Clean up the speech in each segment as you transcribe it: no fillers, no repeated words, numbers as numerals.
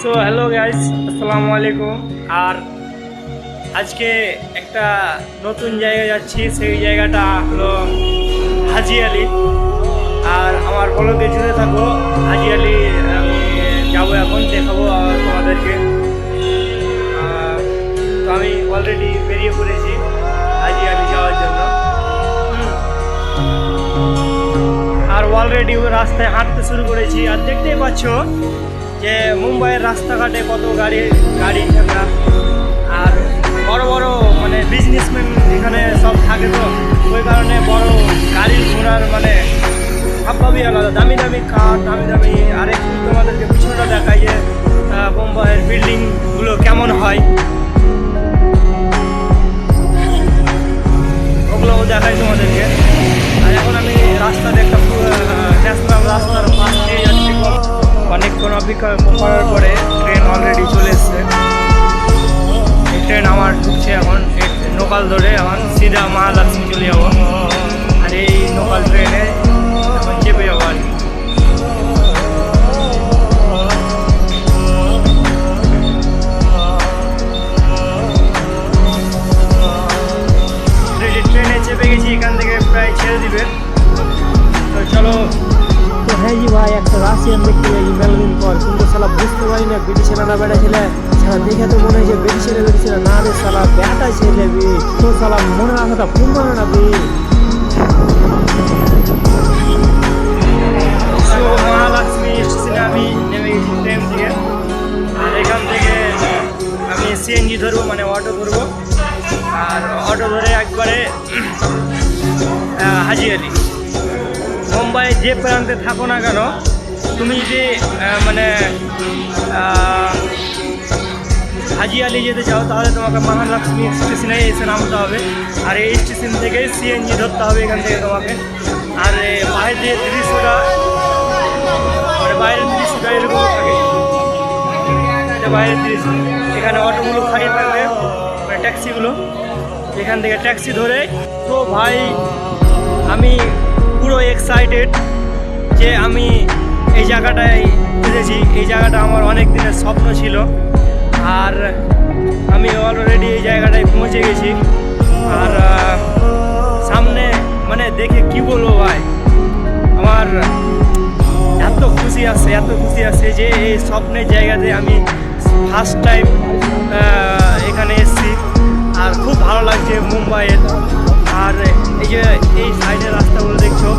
So hello guys, আসসালামু আলাইকুম। আর আজকে একটা নতুন জায়গায় যাচ্ছি, সেই জায়গাটা হলো হাজি আলি। আর আমার ব্লগে জুড়ে থাকো। হাজি আলি আমি যাবো, এখন দেখাবো তোমাদেরকে। তো আমি অলরেডি বেরিয়ে পড়েছি হাজি আলি যাওয়ার জন্য। আর অলরেডি রাস্তায় হাঁটতে শুরু করেছি। আর দেখতেই পাচ্ছ যে মুম্বাইয়ের রাস্তাঘাটে কত গাড়ি ঘোড়া, আর বড় বড় মানে বিজনেসম্যান এখানে সব থাকে, তো ওই কারণে বড় গাড়ির ঘোড়ার মানে ভাবভাবই আলাদা, দামি দামি কার, দামি দামি। আর একটু তোমাদেরকে পিছনটা দেখাই যে মুম্বাইয়ের বিল্ডিংগুলো কেমন হয়, ওগুলোও দেখাই তোমাদেরকে। আর এখন আমি রাস্তাতে একটা ন্যাশনাল রাস্তার পাশ দিয়ে যাচ্ছি। অনেকক্ষণ অপেক্ষা করার পরে ট্রেন অলরেডি চলে এসছে। এই ট্রেন আমার ঢুকছে এখন, এই লোকাল ধরে এখন সিধা মহালক্ষ্মী চলে যাবো। আর এই লোকাল ট্রেনে এখন চেপে যাবো আর কি। ট্রেনে চেপে গেছি, এখান থেকে প্রায় ছেড়ে দিবে। তো চলো। তো হ্যাঁ জি ভাই, একটা রাশিয়ান দেখতে পেয়েছি মেলাদিন পর, কিন্তু সালা বুঝতে পারি না ব্রিটিশেরা না বেটা ছেলে। সালা দেখে তো মনে হয় যে ব্রিটিশেরা না রে, সালা বেটা ছেলে বি। তো সালা মনে রাখাটা পূর্ণ হয় না বি। মহালক্ষ্মী স্টেশনে আমি নেমে গেছি ট্রেন থেকে। আর এখান থেকে আমি সিএনজি ধরবো, মানে অটো ধরবো। আর অটো ধরে একবারে হাজি আলি। মুম্বাই যে প্রান্তে থাকো না কেন, তুমি যদি মানে হাজি আলি যেতে চাও, তাহলে তোমাকে মহালক্ষ্মী স্টেশনে এসে নামতে হবে। আর এই স্টেশন থেকে সিএনজি ধরতে হবে এখান থেকে তোমাকে। আর বাইরের দৃশ্যটা, মানে বাইরের দৃশ্যটা এরকম থাকে, এটা বাইরের দৃশ্য। এখানে অটোগুলো খাড়িয়ে থাকবে, মানে ট্যাক্সিগুলো, এখান থেকে ট্যাক্সি ধরে। তো ভাই আমি পুরো এক্সাইটেড যে আমি এই জায়গাটায় এসেছি। এই জায়গাটা আমার অনেক দিনের স্বপ্ন ছিল। আর আমি অলরেডি এই জায়গাটায় পৌঁছে গেছি। আর সামনে মানে দেখে কি বলবো ভাই, আমার এত খুশি আসছে যে এই স্বপ্নের জায়গাতে আমি ফার্স্ট টাইম এখানে এসেছি। আর খুব ভালো লাগছে মুম্বাইয়ের। আর এই যে এই সাইডের রাস্তাগুলো দেখছো,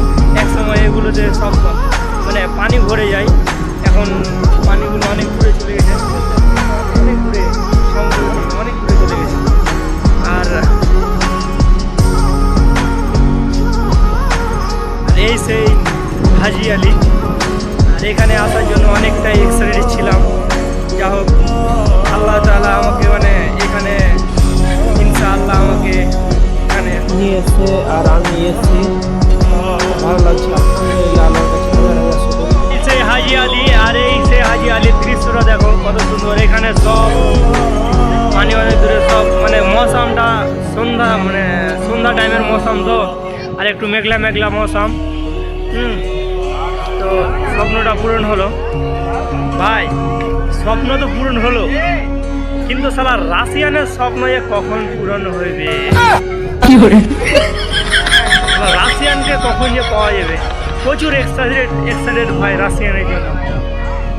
একসময় এগুলোতে সব মানে পানি ভরে যায়। এখন পানিগুলো অনেক দূরে চলে গেছে, অনেক দূরে, অনেক দূরে চলে গেছে। আর এই সেই হাজি আলি। আর এখানে আসার জন্য অনেকটাই এক্সাইটেড ছিলাম। যা হোক, আল্লাহ তাআলা আমাকে মানে এখানে ইনশাআল্লাহ আমাকে এখানে নিয়ে এসছে আর আমি এসছি, ভালো লাগছে। সেই হাজি আলি। আর এই সেই হাজি আলির দৃশ্যটা দেখো কত সুন্দর। এখানে সব পানি অনেক দূরে, সব মানে মৌসামটা সন্ধ্যা টাইমের মৌসাম, তো আর একটু মেঘলা মেঘলা মৌসাম। তো স্বপ্নটা পূরণ হলো ভাই, স্বপ্ন তো পূরণ হলো, কিন্তু সালা রাশিয়ানের স্বপ্ন যে কখন পূরণ হইবে, রাশিয়ানকে কখন যে পাওয়া যাবে। প্রচুর এক্সাইটেড ভাই রাশিয়ানের জন্য।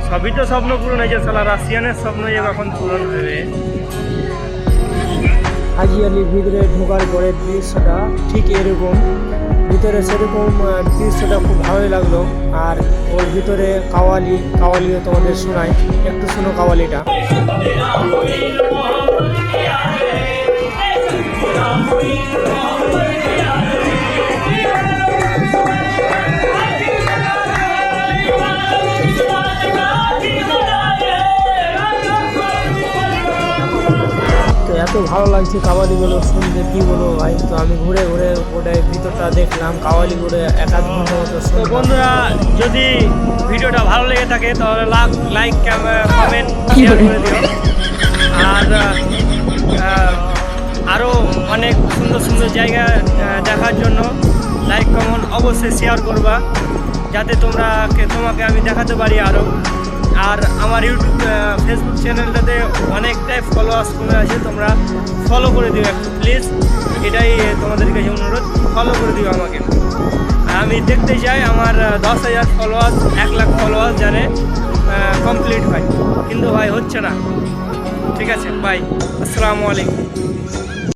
সবই তো স্বপ্ন পূরণ হয়েছে, সালা রাশিয়ানের স্বপ্ন যে কখন পূরণ হবে। হাজি আলির ভিতরে ঢোকার পরে দৃশ্যটা ঠিক এরকম, ভিতরে সেরকম দৃশ্যটা খুব ভালোই লাগলো। আর ওর ভিতরে কাওয়ালিও তোমাদের শোনায়, একটু শোনো কাওয়ালিটা। এত ভালো লাগছে কাওয়ালিগুলো শুনতে, কি বলবো ভাই। তো আমি ঘুরে ঘুরে ওটার ভিতরটা দেখলাম, কাওয়ালিগুলো 1-2 ঘন্টা মতো। তো বন্ধুরা, যদি ভিডিওটা ভালো লেগে থাকে তাহলে লাইক, কমেন্ট, শেয়ার করে দিও। আর আরও অনেক সুন্দর সুন্দর জায়গা দেখার জন্য লাইক কমেন্ট অবশ্যই শেয়ার করবা, যাতে তোমাকে আমি দেখাতে পারি আরও। আর আমার ইউটিউব ফেসবুক চ্যানেলটাতে অনেকটাই ফলোয়ার্স কমে আছে, তোমরা ফলো করে দিও একটু প্লিজ, এটাই তোমাদের কাছে অনুরোধ, ফলো করে দিও আমাকে। আমি দেখতে চাই আমার 10,000 ফলোয়ার্স, 1 লাখ ফলোয়ার্স জানে কমপ্লিট হয়, কিন্তু ভাই হচ্ছে না। ঠিক আছে, বাই, আসসালামু আলাইকুম।